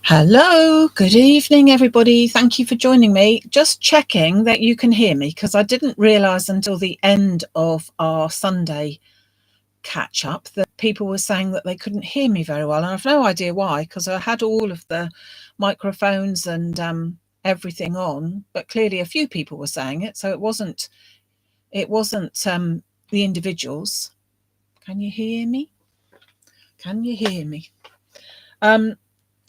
Hello, good evening, everybody. Thank you for joining me. Just checking that you can hear me because I didn't realise until the end of our Sunday catch up that people were saying that they couldn't hear me very well. And I've no idea why, because I had all of the microphones and everything on, but clearly a few people were saying it. So it wasn't the individuals. Can you hear me? Can you hear me?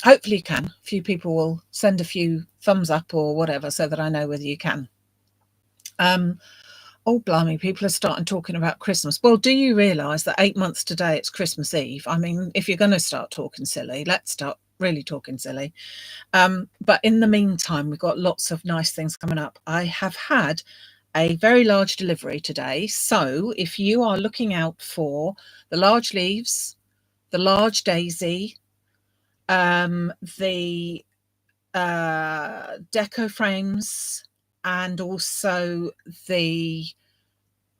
Hopefully you can. A few people will send a few thumbs up or whatever so that I know whether you can. Oh, blimey, people are starting talking about Christmas. Well, do you realise that 8 months today it's Christmas Eve? I mean, if you're going to start talking silly, let's start really talking silly. But in the meantime, we've got lots of nice things coming up. I have had a very large delivery today. So if you are looking out for the large leaves, the large daisy, the deco frames, and also the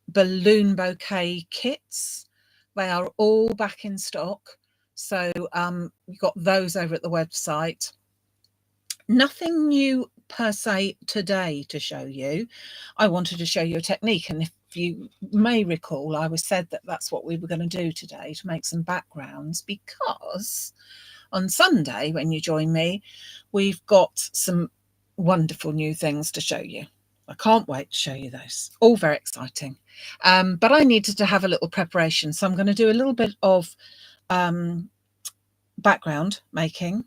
balloon bouquet kits, they are all back in stock. So we've got those over at the website. Nothing new per se today to show you. I wanted to show you a technique, and if you may recall, I was said that that's what we were going to do today, to make some backgrounds, because on Sunday, when you join me, we've got some wonderful new things to show you. I can't wait to show you those. All very exciting. But I needed to have a little preparation. So I'm going to do a little bit of background making.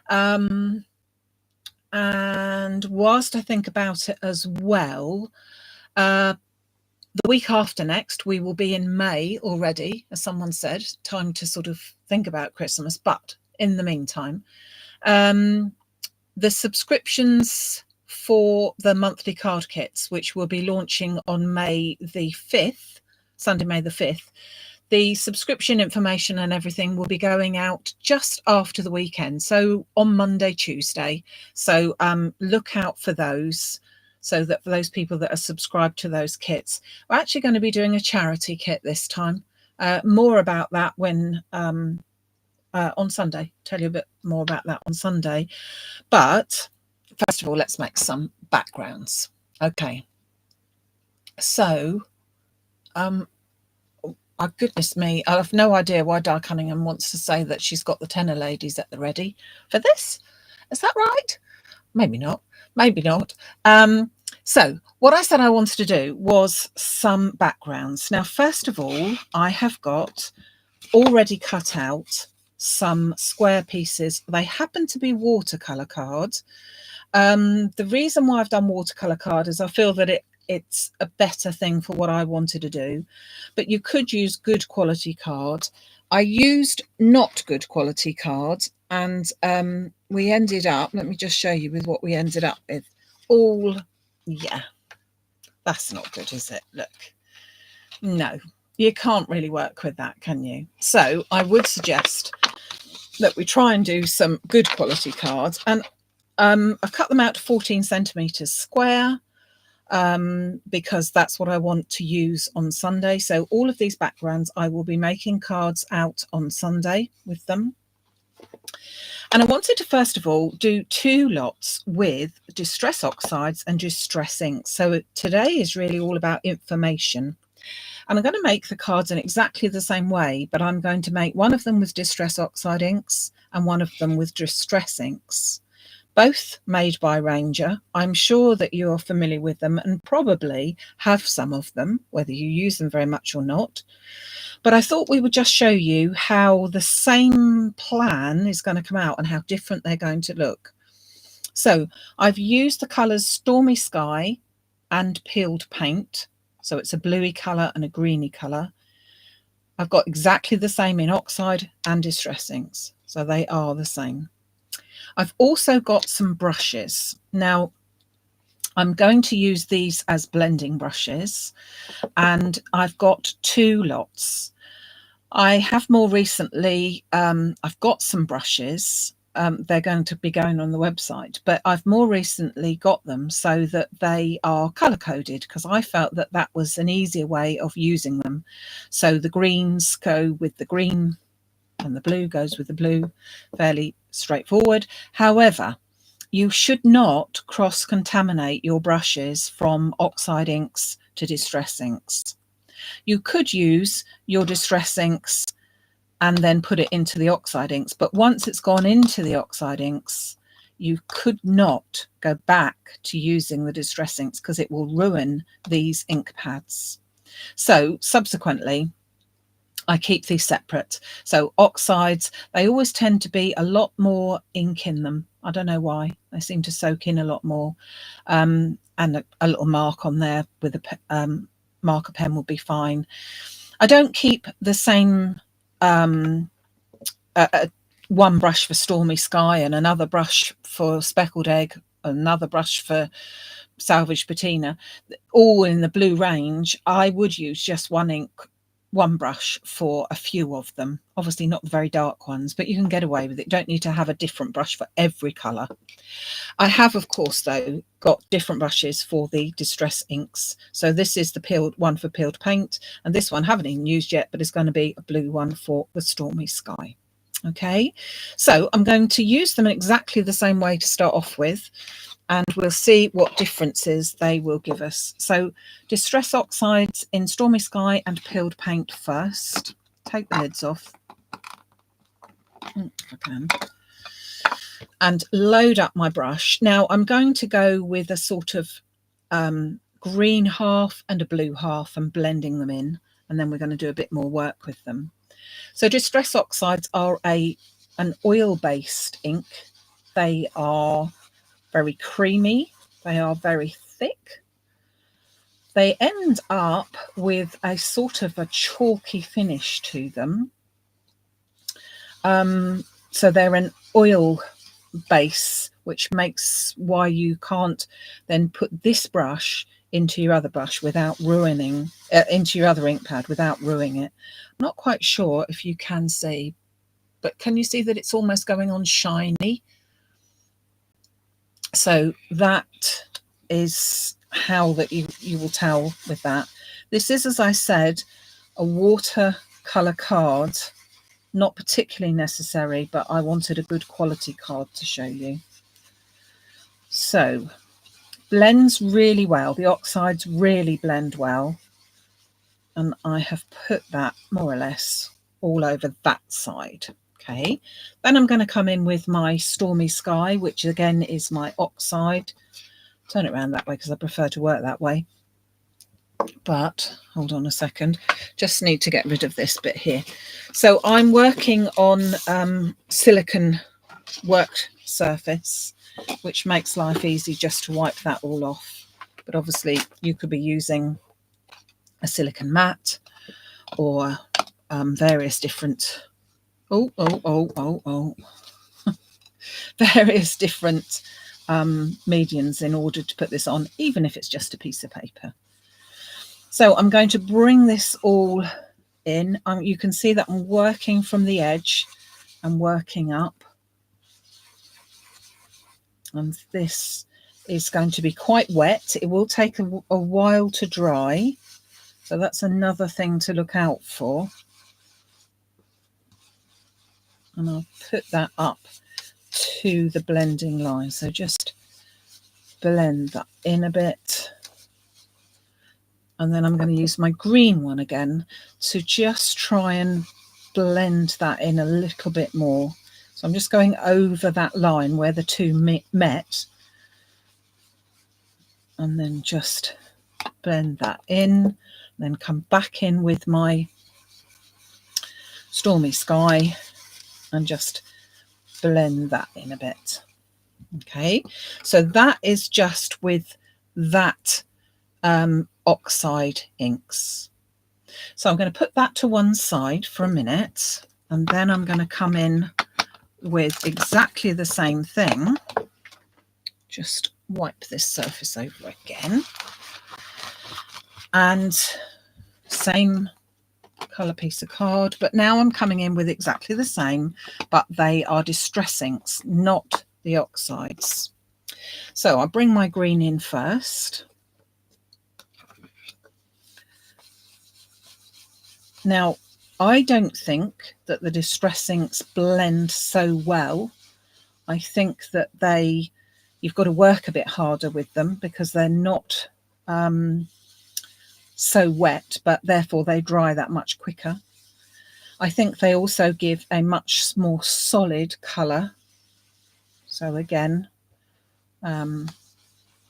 And whilst I think about it as well, the week after next, we will be in May already, as someone said, time to sort of think about Christmas. But in the meantime, the subscriptions for the monthly card kits, which will be launching on May the 5th, Sunday, May the 5th, the subscription information and everything will be going out just after the weekend. So on Monday, Tuesday. So look out for those, so that for those people that are subscribed to those kits. We're actually going to be doing a charity kit this time. More about that when on Sunday. Tell you a bit more about that on Sunday. But first of all, let's make some backgrounds. Okay. So, oh, goodness me, I have no idea why Di Cunningham wants to say that she's got the tenor ladies at the ready for this. Is that right? Maybe not. Maybe not. So what I said I wanted to do was some backgrounds. Now, first of all, I have got already cut out some square pieces. They happen to be watercolor cards. The reason why I've done watercolor card is I feel that it's a better thing for what I wanted to do, but you could use good quality card. I used not good quality card, and we ended up, let me just show you with what we ended up with. All, yeah, that's not good, is it? Look, no, you can't really work with that, can you? So I would suggest that we try and do some good quality cards, and I've cut them out to 14 centimeters square because that's what I want to use on Sunday. So all of these backgrounds, I will be making cards out on Sunday with them. And I wanted to first of all do 2 lots with Distress Oxides and Distress Inks. So today is really all about information. And I'm going to make the cards in exactly the same way, but I'm going to make one of them with Distress Oxide inks and one of them with Distress inks, both made by Ranger. I'm sure that you are familiar with them and probably have some of them, whether you use them very much or not. But I thought we would just show you how the same plan is going to come out and how different they're going to look. So I've used the colours Stormy Sky and Peeled Paint. So it's a bluey colour and a greeny colour. I've got exactly the same in Oxide and Distress inks. So they are the same. I've also got some brushes. Now, I'm going to use these as blending brushes, and I've got 2 lots. I have more recently, I've got some brushes. They're going to be going on the website, but I've more recently got them so that they are color coded, because I felt that that was an easier way of using them. So the greens go with the green and the blue goes with the blue, fairly straightforward. However, you should not cross-contaminate your brushes from oxide inks to distress inks. You could use your distress inks and then put it into the oxide inks, but once it's gone into the oxide inks, you could not go back to using the distress inks because it will ruin these ink pads. So subsequently, I keep these separate. So oxides, they always tend to be a lot more ink in them. I don't know why. They seem to soak in a lot more. And a little mark on there with a marker pen would be fine. I don't keep the same one brush for Stormy Sky and another brush for Speckled Egg, another brush for Salvage Patina, all in the blue range. I would use just one brush for a few of them. Obviously not the very dark ones, but you can get away with it. You don't need to have a different brush for every colour. I have, of course, though, got different brushes for the distress inks. So this is the peeled one for peeled paint, and this one I haven't even used yet, but it's going to be a blue one for the Stormy Sky. Okay, so I'm going to use them in exactly the same way to start off with, and we'll see what differences they will give us. So distress oxides in Stormy Sky and peeled paint first. Take the lids off, if I can, and load up my brush. Now I'm going to go with a sort of green half and a blue half and blending them in, and then we're going to do a bit more work with them. So distress oxides are an oil-based ink. They are very creamy. They are very thick. They end up with a sort of a chalky finish to them. So they're an oil base, which makes why you can't then put this brush into your other brush without ruining into your other ink pad without ruining it. I'm not quite sure if you can see, but can you see that it's almost going on shiny? So that is how that you will tell with that. This is, as I said, a watercolor card, not particularly necessary, but I wanted a good quality card to show you. So blends really well. The oxides really blend well. And I have put that more or less all over that side. Okay, then I'm going to come in with my Stormy Sky, which again is my oxide. Turn it around that way because I prefer to work that way. But hold on a second, just need to get rid of this bit here. So I'm working on silicone work surface, which makes life easy just to wipe that all off. But obviously you could be using a silicone mat or various different various different mediums in order to put this on, even if it's just a piece of paper. So I'm going to bring this all in. You can see that I'm working from the edge and working up, and this is going to be quite wet. It will take a while to dry, so that's another thing to look out for. And I'll put that up to the blending line, so just blend that in a bit, and then I'm going to use my green one again to just try and blend that in a little bit more. So I'm just going over that line where the two met, and then just blend that in, then come back in with my Stormy Sky and just blend that in a bit. Okay, so that is just with that oxide inks. So I'm going to put that to one side for a minute, and then I'm going to come in with exactly the same thing. Just wipe this surface over again, and same colour piece of card, but now I'm coming in with exactly the same, but they are distress inks, not the oxides. So I'll bring my green in first. Now I don't think that the distress inks blend so well I think that you've got to work a bit harder with them because they're not so wet, but therefore they dry that much quicker. I think they also give a much more solid colour. So again,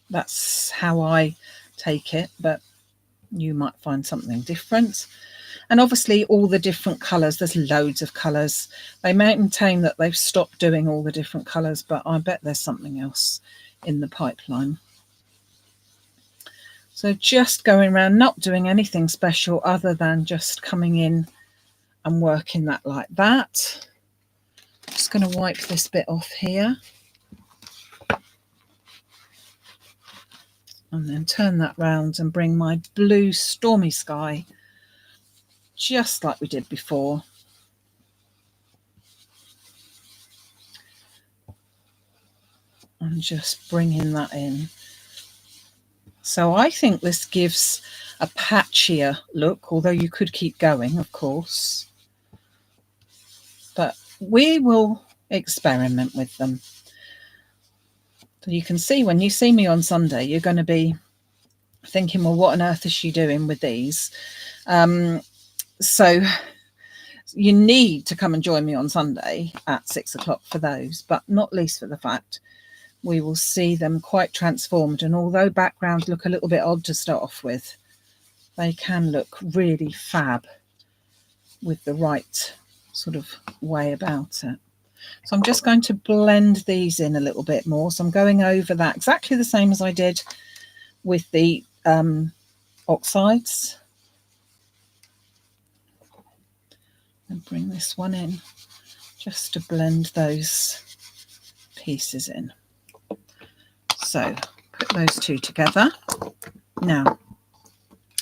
that's how I take it, but you might find something different. And obviously all the different colours, there's loads of colours. They maintain that they've stopped doing all the different colours, but I bet there's something else in the pipeline. So just going around, not doing anything special other than just coming in and working that like that. I'm just going to wipe this bit off here. And then turn that round and bring my blue Stormy Sky just like we did before. And just bringing that in. So I think this gives a patchier look, although you could keep going, of course. But we will experiment with them. So you can see when you see me on Sunday, you're going to be thinking, well, what on earth is she doing with these? So you need to come and join me on Sunday at 6 o'clock for those, but not least for the fact we will see them quite transformed. And although backgrounds look a little bit odd to start off with, they can look really fab with the right sort of way about it. So I'm just going to blend these in a little bit more. So I'm going over that exactly the same as I did with the oxides. And bring this one in just to blend those pieces in. So put those two together. Now,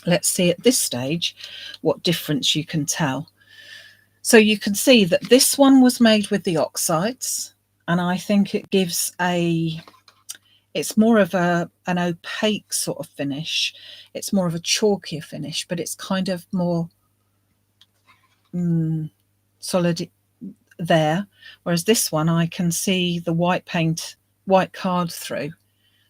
let's see at this stage what difference you can tell. So you can see that this one was made with the oxides, and I think it gives it's more of an opaque sort of finish. It's more of a chalkier finish, but it's kind of more solid there. Whereas this one, I can see the white card through.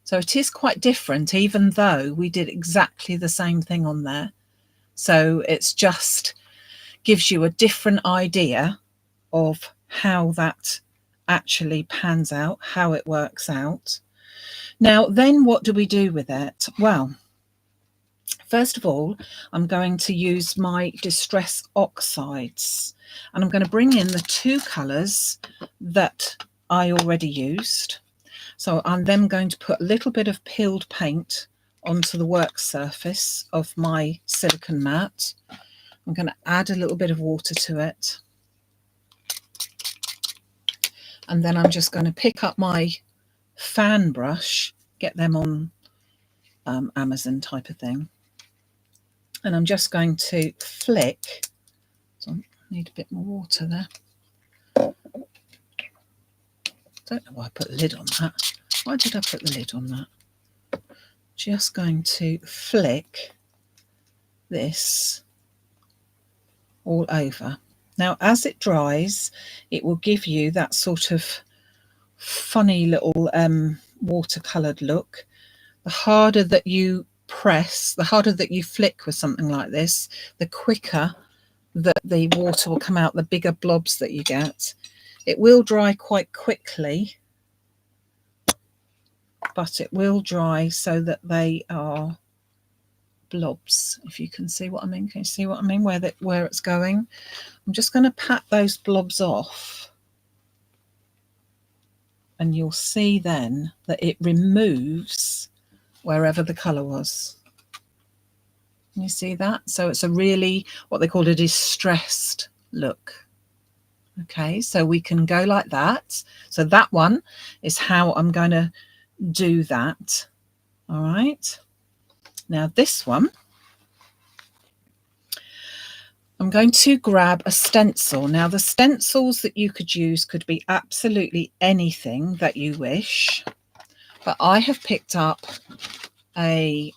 So it is quite different, even though we did exactly the same thing on there. So it's just gives you a different idea of how that actually pans out, how it works out. Now, then what do we do with it? Well, first of all, I'm going to use my Distress Oxides, and I'm going to bring in the two colours that I already used. So I'm then going to put a little bit of peeled paint onto the work surface of my silicone mat. I'm going to add a little bit of water to it. And then I'm just going to pick up my fan brush, get them on Amazon type of thing. And I'm just going to flick. So I need a bit more water there. Don't know why I put a lid on that. Why did I put the lid on that? Just going to flick this all over. Now, as it dries, it will give you that sort of funny little watercoloured look. The harder that you press, the harder that you flick with something like this, the quicker that the water will come out, the bigger blobs that you get. It will dry quite quickly, but it will dry so that they are blobs, if you can see what I mean. Can you see what I mean, where it's going? I'm just going to pat those blobs off, and you'll see then that it removes wherever the colour was. Can you see that? So it's a really, what they call a distressed look. Okay, so we can go like that. So that one is how I'm going to do that. All right. Now this one, I'm going to grab a stencil. Now the stencils that you could use could be absolutely anything that you wish, but I have picked up a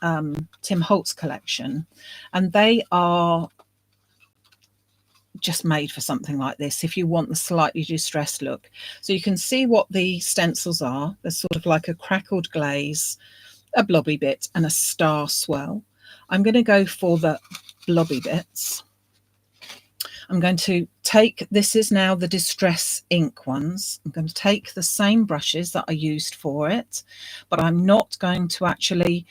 Tim Holtz collection, and they are just made for something like this if you want the slightly distressed look. So you can see what the stencils are. They're sort of like a crackled glaze, a blobby bit, and a star swirl. I'm going to go for the blobby bits. I'm going to take, this is now the Distress ink ones. I'm going to take the same brushes that I used for it, but I'm not going to actually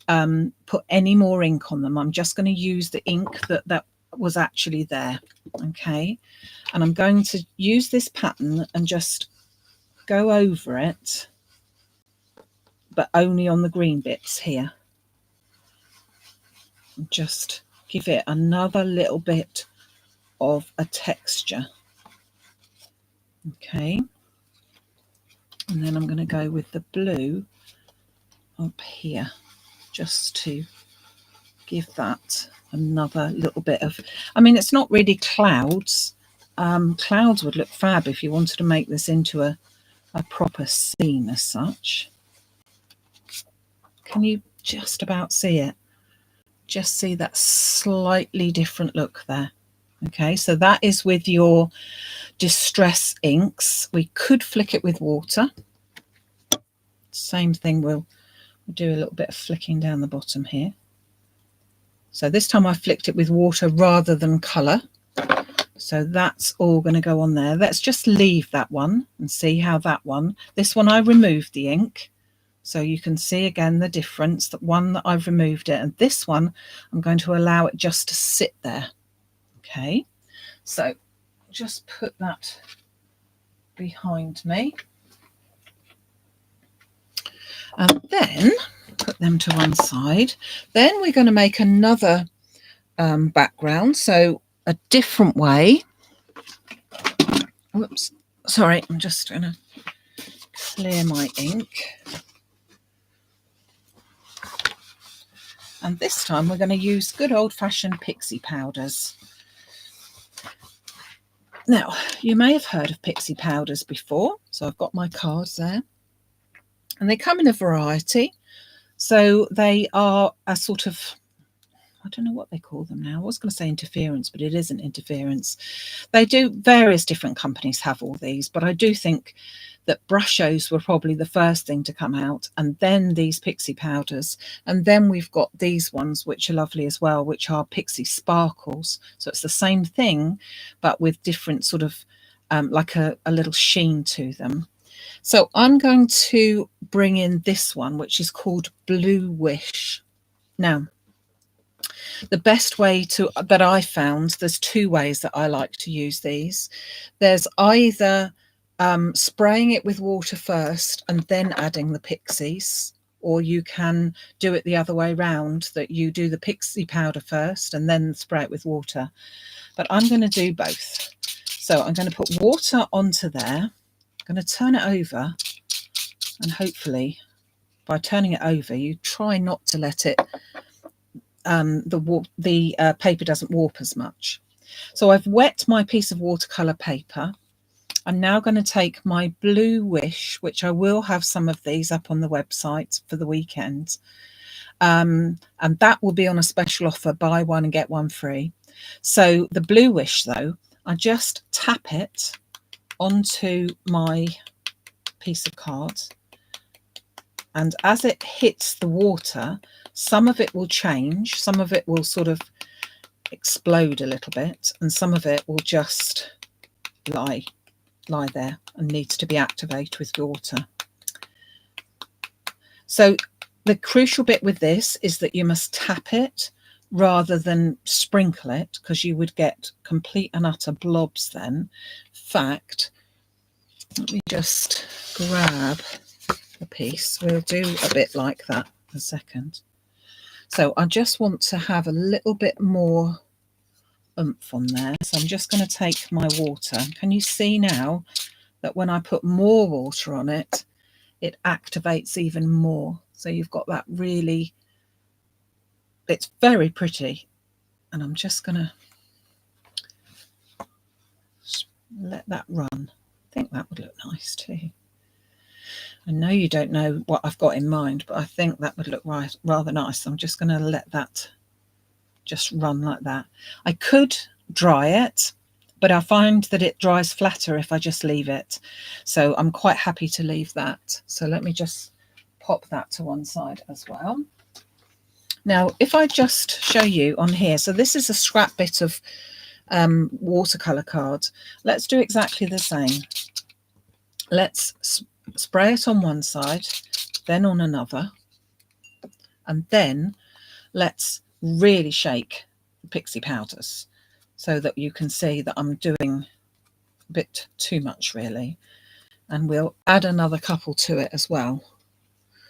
put any more ink on them. I'm just going to use the ink that was actually there. Okay, and I'm going to use this pattern and just go over it, but only on the green bits here. Just give it another little bit of a texture. Okay, and then I'm going to go with the blue up here just to give that another little bit of, I mean, it's not really clouds. Clouds would look fab if you wanted to make this into a proper scene as such. Can you just about see it? Just see that slightly different look there. Okay, so that is with your Distress inks. We could flick it with water. Same thing, we'll do a little bit of flicking down the bottom here. So this time I flicked it with water rather than colour. So that's all going to go on there. Let's just leave that one and see how that one, this one I removed the ink. So you can see again the difference, that one that I've removed it, and this one I'm going to allow it just to sit there. Okay, so just put that behind me. And then put them to one side. Then we're going to make another background, so a different way. Whoops, sorry, I'm just going to clear my ink. And this time we're going to use good old-fashioned pixie powders. Now, you may have heard of pixie powders before, so I've got my cards there. And they come in a variety. So they are a sort of, I don't know what they call them now. I was going to say interference, but it isn't interference. They do, various different companies have all these, but I do think that Brushos were probably the first thing to come out, and then these pixie powders. And then we've got these ones, which are lovely as well, which are pixie sparkles. So it's the same thing, but with different sort of like a little sheen to them. So I'm going to bring in this one, which is called Blue Wish. Now, the best way that I found, there's two ways that I like to use these. There's either spraying it with water first and then adding the pixies, or you can do it the other way around, that you do the pixie powder first and then spray it with water. But I'm going to do both. So I'm going to put water onto there. I'm going to turn it over, and hopefully by turning it over you try not to let it the paper doesn't warp as much. So I've wet my piece of watercolor paper. I'm now going to take my Blue Wish, which I will have some of these up on the website for the weekend, and that will be on a special offer, buy one and get one free. So the Blue Wish, though, I just tap it onto my piece of card, and as it hits the water, some of it will change, some of it will sort of explode a little bit, and some of it will just lie there and needs to be activated with water. So the crucial bit with this is that you must tap it rather than sprinkle it, because you would get complete and utter blobs then. In fact, let me just grab a piece. We'll do a bit like that in a second. So I just want to have a little bit more oomph on there. So I'm just going to take my water. Can you see now that when I put more water on it, it activates even more? So you've got that really, it's very pretty. And I'm just going to let that run. I think that would look nice too. I know you don't know what I've got in mind, but I think that would look rather nice. So I'm just going to let that just run like that. I could dry it, but I find that it dries flatter if I just leave it. So I'm quite happy to leave that. So let me just pop that to one side as well. Now, if I just show you on here, so this is a scrap bit of watercolor card. Let's do exactly the same. Let's spray it on one side, then on another, and then let's really shake the pixie powders so that you can see that I'm doing a bit too much really. And we'll add another couple to it as well.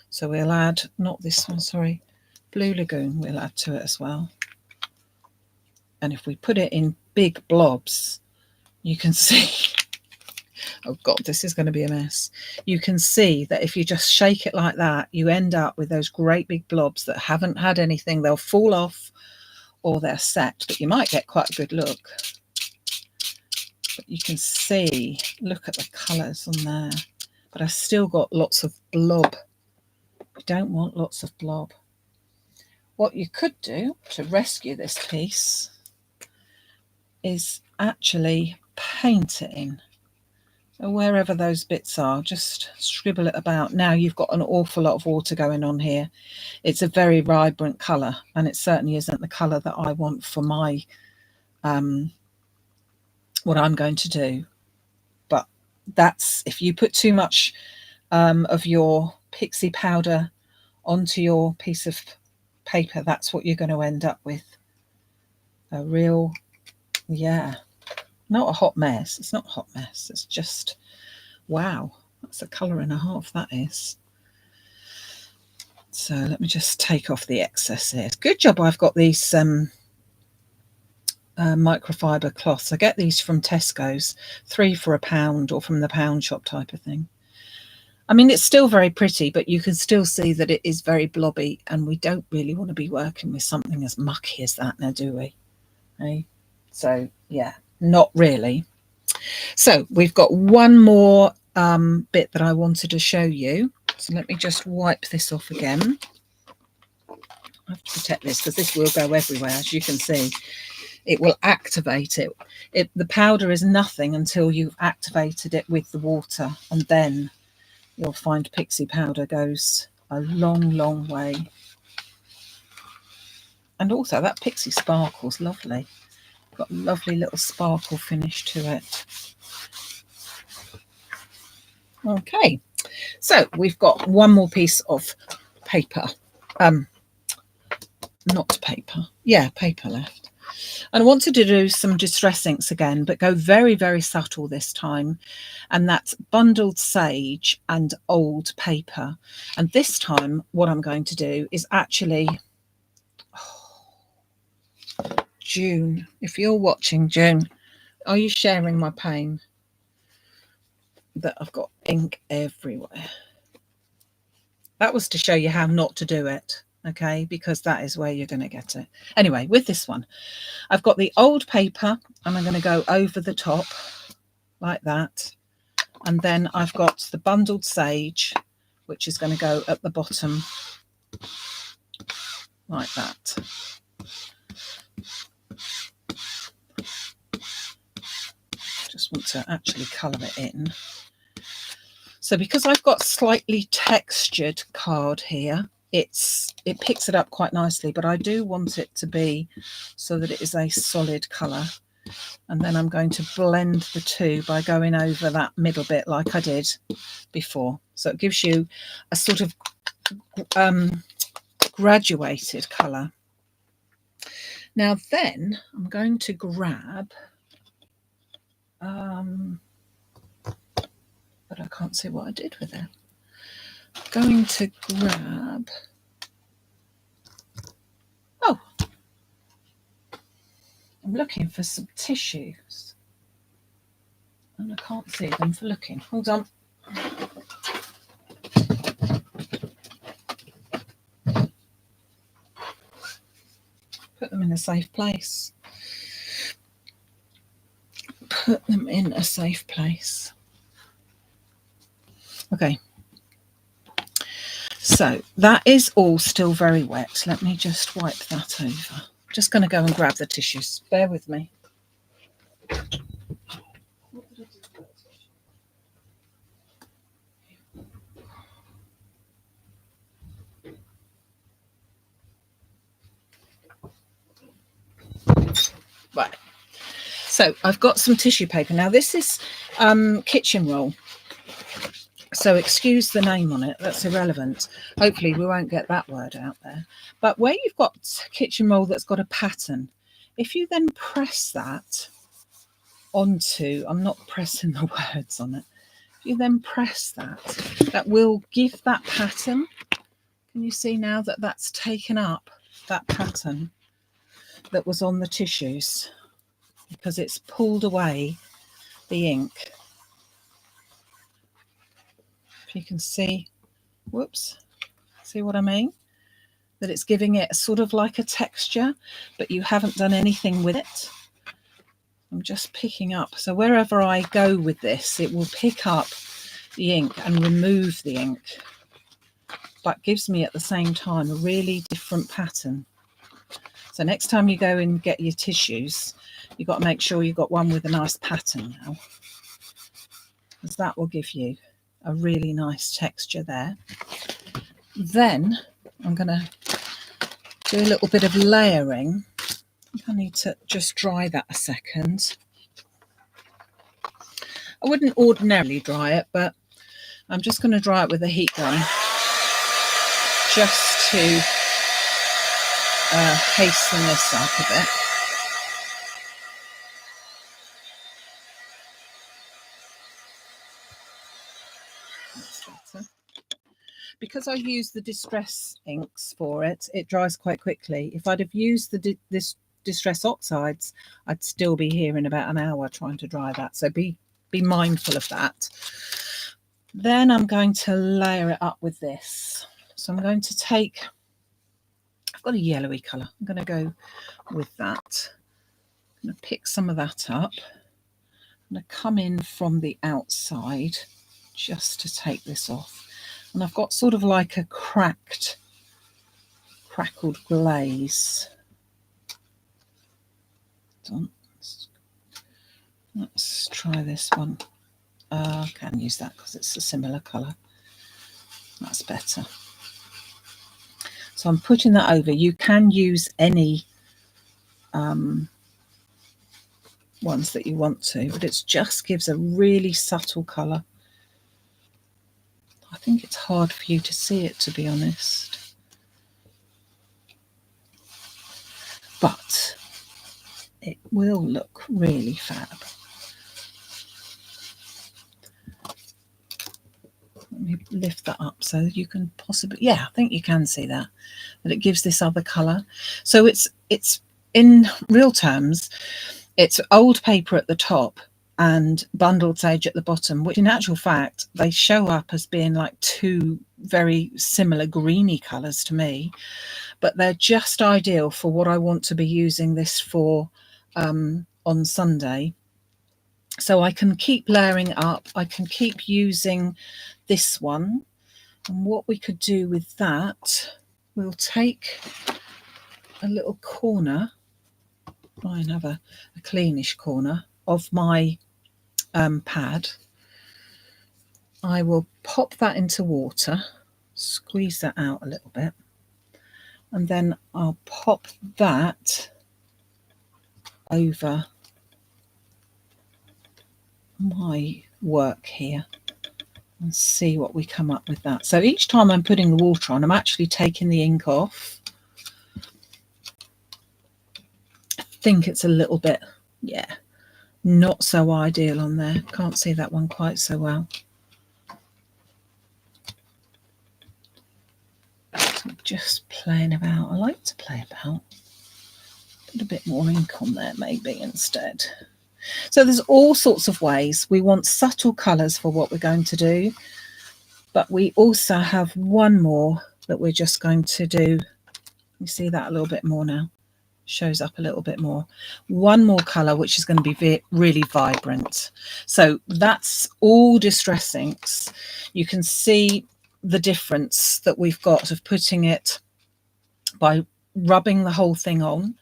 So we'll add, not this one, sorry, Blue Lagoon we'll add to it as well. And if we put it in big blobs, you can see, oh God, this is going to be a mess. You can see that if you just shake it like that, you end up with those great big blobs that haven't had anything. They'll fall off or they're set, but you might get quite a good look. But you can see, look at the colours on there. But I've still got lots of blob. We don't want lots of blob. What you could do to rescue this piece is actually paint it in. So wherever those bits are, just scribble it about. Now you've got an awful lot of water going on here. It's a very vibrant colour, and it certainly isn't the colour that I want for my what I'm going to do. But that's, if you put too much of your pixie powder onto your piece of paper, that's what you're going to end up with. A real, yeah, not a hot mess. It's not a hot mess. It's just, wow, that's a colour and a half, that is. So let me just take off the excess here. Good job I've got these microfiber cloths. I get these from Tesco's, 3 for £1, or from the pound shop type of thing. I mean, it's still very pretty, but you can still see that it is very blobby, and we don't really want to be working with something as mucky as that now, do we? Hey? So yeah, not really. So we've got one more bit that I wanted to show you. So let me just wipe this off again. I have to protect this because this will go everywhere, as you can see. It will activate it. The powder is nothing until you've activated it with the water, and then you'll find pixie powder goes a long, long way. And also that pixie sparkle's lovely. Got a lovely little sparkle finish to it. Okay, so we've got one more piece of paper. Not paper. Yeah, paper left. And I wanted to do some distress inks again, but go very, very subtle this time. And that's bundled sage and old paper. And this time what I'm going to do is actually, June, if you're watching, June, are you sharing my pain that I've got ink everywhere? That was to show you how not to do it. Okay, because that is where you're going to get it. Anyway, with this one, I've got the old paper, and I'm going to go over the top like that. And then I've got the bundled sage, which is going to go at the bottom like that. Just want to actually colour it in. So because I've got slightly textured card here, it picks it up quite nicely, but I do want it to be so that it is a solid colour. And then I'm going to blend the two by going over that middle bit like I did before. So it gives you a sort of graduated colour. Now then I'm going to grab, but I can't see what I did with it. Going to grab, oh, I'm looking for some tissues and I can't see them for looking. Hold on. Put them in a safe place. Put them in a safe place. Okay. So that is all still very wet. Let me just wipe that over. Just going to go and grab the tissues. Bear with me. So I've got some tissue paper. Now this is kitchen roll. So excuse the name on it, that's irrelevant. Hopefully we won't get that word out there. But where you've got kitchen roll that's got a pattern, if you then press that onto, I'm not pressing the words on it, if you then press that, that will give that pattern. Can you see now that that's taken up that pattern that was on the tissues, because it's pulled away the ink. If you can see, whoops, see what I mean? That it's giving it sort of like a texture, but you haven't done anything with it. I'm just picking up. So wherever I go with this, it will pick up the ink and remove the ink, but gives me at the same time a really different pattern. So next time you go and get your tissues, you've got to make sure you've got one with a nice pattern now, because that will give you a really nice texture there. Then I'm going to do a little bit of layering. I think I need to just dry that a second. I wouldn't ordinarily dry it, but I'm just going to dry it with a heat gun just to hasten this up a bit. Because I use the distress inks for it, it dries quite quickly. If I'd have used this distress oxides, I'd still be here in about an hour trying to dry that. So be mindful of that. Then I'm going to layer it up with this. So I'm going to take, I've got a yellowy colour. I'm going to go with that. I'm going to pick some of that up. I'm going to come in from the outside just to take this off. And I've got sort of like a crackled glaze. Let's try this one. I can use that because it's a similar colour. That's better. So I'm putting that over. You can use any ones that you want to, but it just gives a really subtle colour. I think it's hard for you to see it, to be honest. But it will look really fab. Let me lift that up so you can possibly, yeah, I think you can see that it gives this other colour. So it's in real terms, it's old paper at the top and bundled sage at the bottom, which in actual fact they show up as being like two very similar greeny colours to me, but they're just ideal for what I want to be using this for on Sunday. So I can keep layering up, I can keep using this one, and what we could do with that, we'll take a little corner, try and have a cleanish corner of my pad. I will pop that into water, squeeze that out a little bit, and then I'll pop that over my work here and see what we come up with that. So each time I'm putting the water on, I'm actually taking the ink off. I think it's a little bit, yeah, not so ideal on there. Can't see that one quite so well. So just playing about. I like to play about. Put a bit more ink on there maybe instead. So there's all sorts of ways. We want subtle colours for what we're going to do, but we also have one more that we're just going to do. You see that a little bit more now. Shows up a little bit more. One more colour which is going to be really vibrant. So that's all distress inks. You can see the difference that we've got of putting it by rubbing the whole thing on.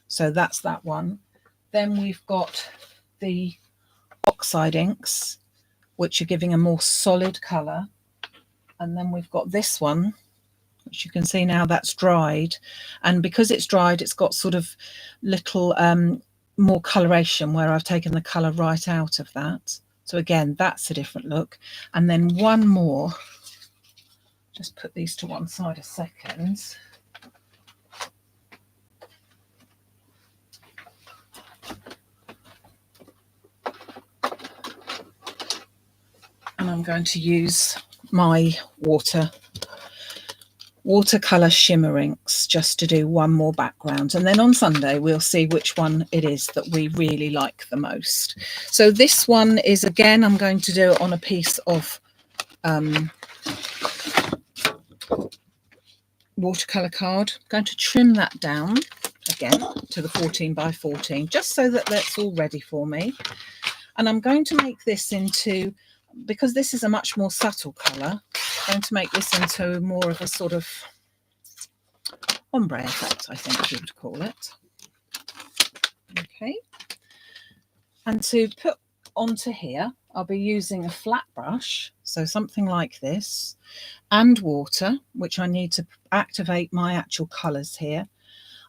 So that's that one. Then we've got the oxide inks, which are giving a more solid colour. And then we've got this one, which you can see now that's dried. And because it's dried, it's got sort of little more coloration where I've taken the colour right out of that. So again, that's a different look. And then one more, just put these to one side a second. And I'm going to use my watercolour shimmer inks just to do one more background, and then on Sunday we'll see which one it is that we really like the most. So this one is, again, I'm going to do it on a piece of watercolour card. I'm going to trim that down again to the 14 by 14 just so that that's all ready for me. And I'm going to make this into, because this is a much more subtle colour, I'm going to make this into more of a sort of ombre effect, I think you would call it. Okay. And to put onto here, I'll be using a flat brush, so something like this, and water, which I need to activate my actual colours here.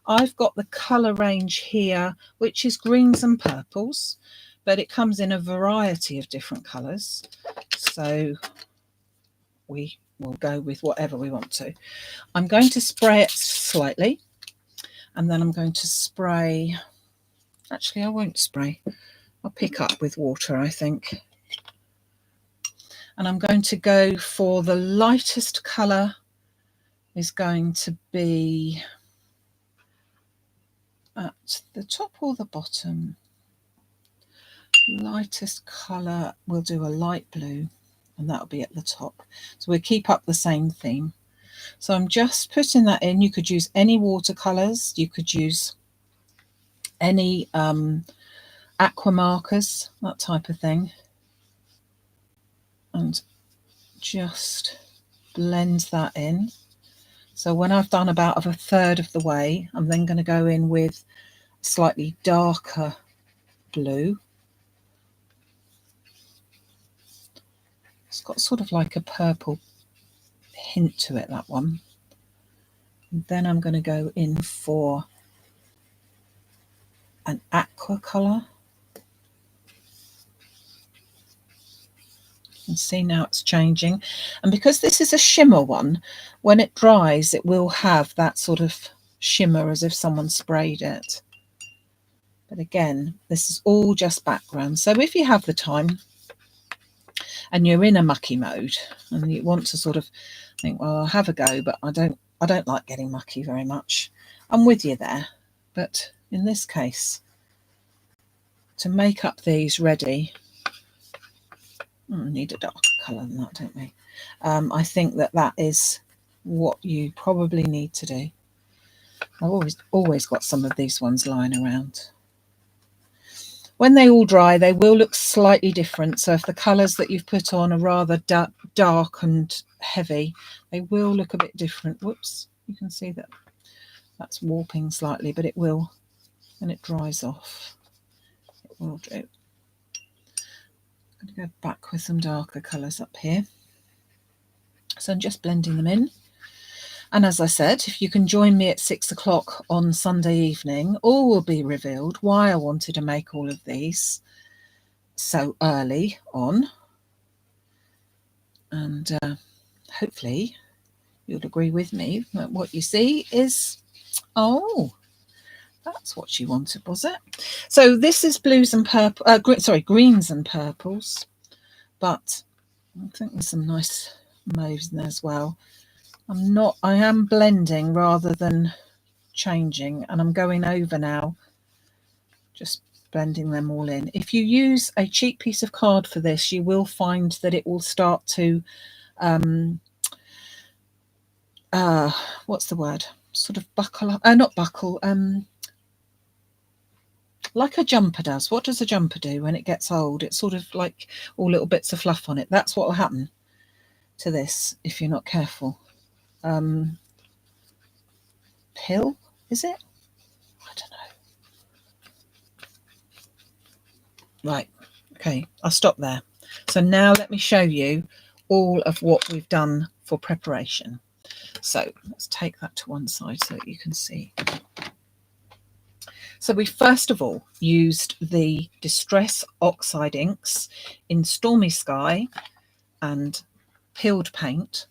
I've got the colour range here, which is greens and purples, but it comes in a variety of different colours. So we will go with whatever we want to. I'm going to spray it slightly, and then I'm going to spray, actually I won't spray, I'll pick up with water, I think. And I'm going to go for the lightest colour, is going to be at the top or the bottom. Lightest colour, we'll do a light blue, and that'll be at the top. So we'll keep up the same theme. So I'm just putting that in. You could use any watercolours, you could use any aqua markers, that type of thing, and just blend that in. So when I've done about a third of the way, I'm then going to go in with slightly darker blue. It's got sort of like a purple hint to it, that one. And then I'm going to go in for an aqua colour. You can see now it's changing. And because this is a shimmer one, when it dries, it will have that sort of shimmer as if someone sprayed it. But again, this is all just background. So if you have the time and you're in a mucky mode and you want to sort of think, well, I'll have a go, but I don't like getting mucky very much, I'm with you there. But in this case, to make up these ready, need a darker colour than that, don't we? I think that is what you probably need to do. I've always got some of these ones lying around. When they all dry, they will look slightly different. So if the colours that you've put on are rather dark and heavy, they will look a bit different. Whoops, you can see that that's warping slightly, but it will, when it dries off, it will do. I'm going to go back with some darker colours up here. So I'm just blending them in. And as I said, if you can join me at 6 o'clock on Sunday evening, all will be revealed why I wanted to make all of these so early on. And hopefully you'll agree with me that what you see is, oh, that's what you wanted, was it? So this is blues and purple, greens and purples, but I think there's some nice mauves in there as well. I am blending rather than changing, and I'm going over now, just blending them all in. If you use a cheap piece of card for this, you will find that it will start to, what's the word? Sort of buckle, not buckle, like a jumper does. What does a jumper do when it gets old? It's sort of like all little bits of fluff on it. That's what will happen to this if you're not careful. Pill, is it? I don't know. Right, okay, I'll stop there. So now let me show you all of what we've done for preparation. So let's take that to one side so that you can see. So we first of all used the Distress Oxide inks in Stormy Sky and Peeled Paint.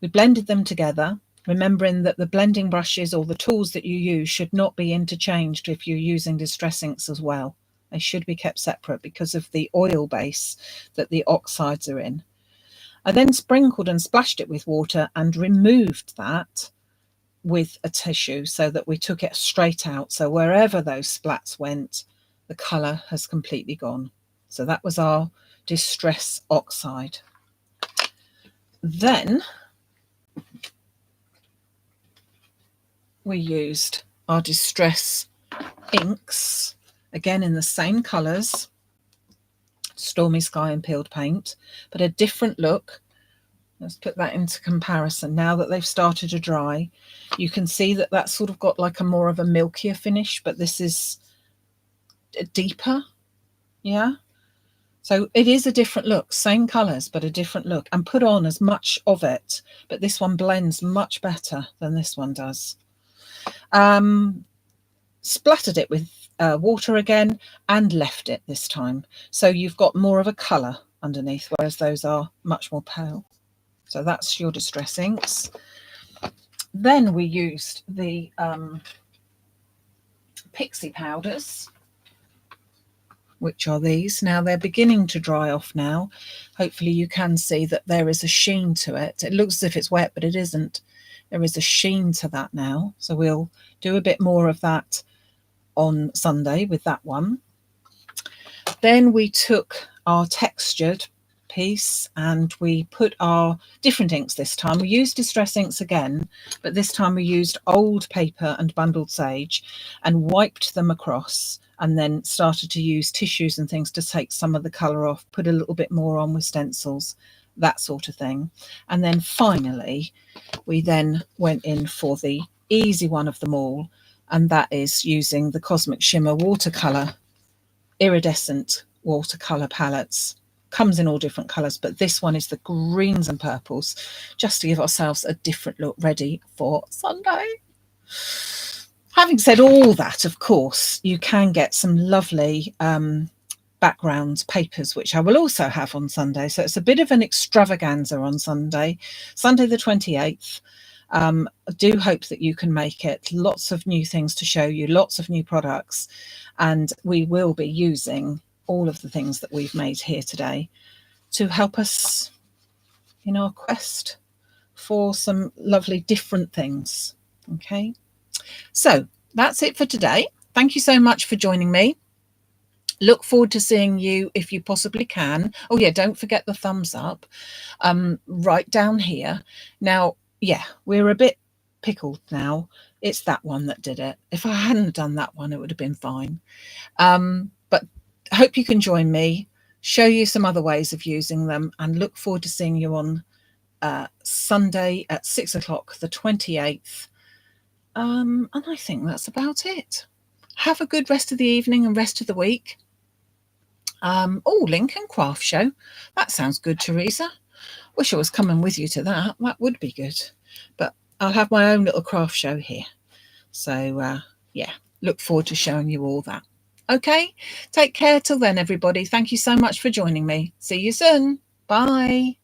We blended them together, remembering that the blending brushes or the tools that you use should not be interchanged if you're using Distress inks as well. They should be kept separate because of the oil base that the oxides are in. I then sprinkled and splashed it with water and removed that with a tissue so that we took it straight out. So wherever those splats went, the colour has completely gone. So that was our Distress Oxide. Then we used our Distress inks, again in the same colours, Stormy Sky and Peeled Paint, but a different look. Let's put that into comparison. Now that they've started to dry, you can see that that's sort of got like a more of a milkier finish, but this is deeper. Yeah. So it is a different look, same colours, but a different look, and put on as much of it. But this one blends much better than this one does. Splattered it with water again and left it this time. So you've got more of a colour underneath, whereas those are much more pale. So that's your Distress inks. Then we used the Pixie powders, which are these. Now they're beginning to dry off now. Hopefully you can see that there is a sheen to it. It looks as if it's wet, but it isn't. There is a sheen to that now. So we'll do a bit more of that on Sunday with that one. Then we took our textured piece and we put our different inks this time. We used Distress inks again, but this time we used old paper and bundled sage and wiped them across, and then started to use tissues and things to take some of the colour off, put a little bit more on with stencils, that sort of thing. And then finally, we then went in for the easy one of them all, and that is using the Cosmic Shimmer watercolour, iridescent watercolour palettes. Comes in all different colours, but this one is the greens and purples, just to give ourselves a different look ready for Sunday. Having said all that, of course, you can get some lovely background papers, which I will also have on Sunday. So it's a bit of an extravaganza on Sunday, Sunday the 28th. I do hope that you can make it. Lots of new things to show you, lots of new products, and we will be using all of the things that we've made here today to help us in our quest for some lovely different things. Okay, so that's it for today. Thank you so much for joining me. Look forward to seeing you if you possibly can. Oh yeah, don't forget the thumbs up right down here. Now, yeah, we're a bit pickled now. It's that one that did it. If I hadn't done that one, it would have been fine. But I hope you can join me, show you some other ways of using them, and look forward to seeing you on Sunday at 6 o'clock, the 28th. And I think that's about it. Have a good rest of the evening and rest of the week. Oh, Lincoln Craft Show. That sounds good, Teresa. Wish I was coming with you to that. That would be good. But I'll have my own little craft show here. So, yeah, look forward to showing you all that. Okay, take care till then, everybody. Thank you so much for joining me. See you soon. Bye.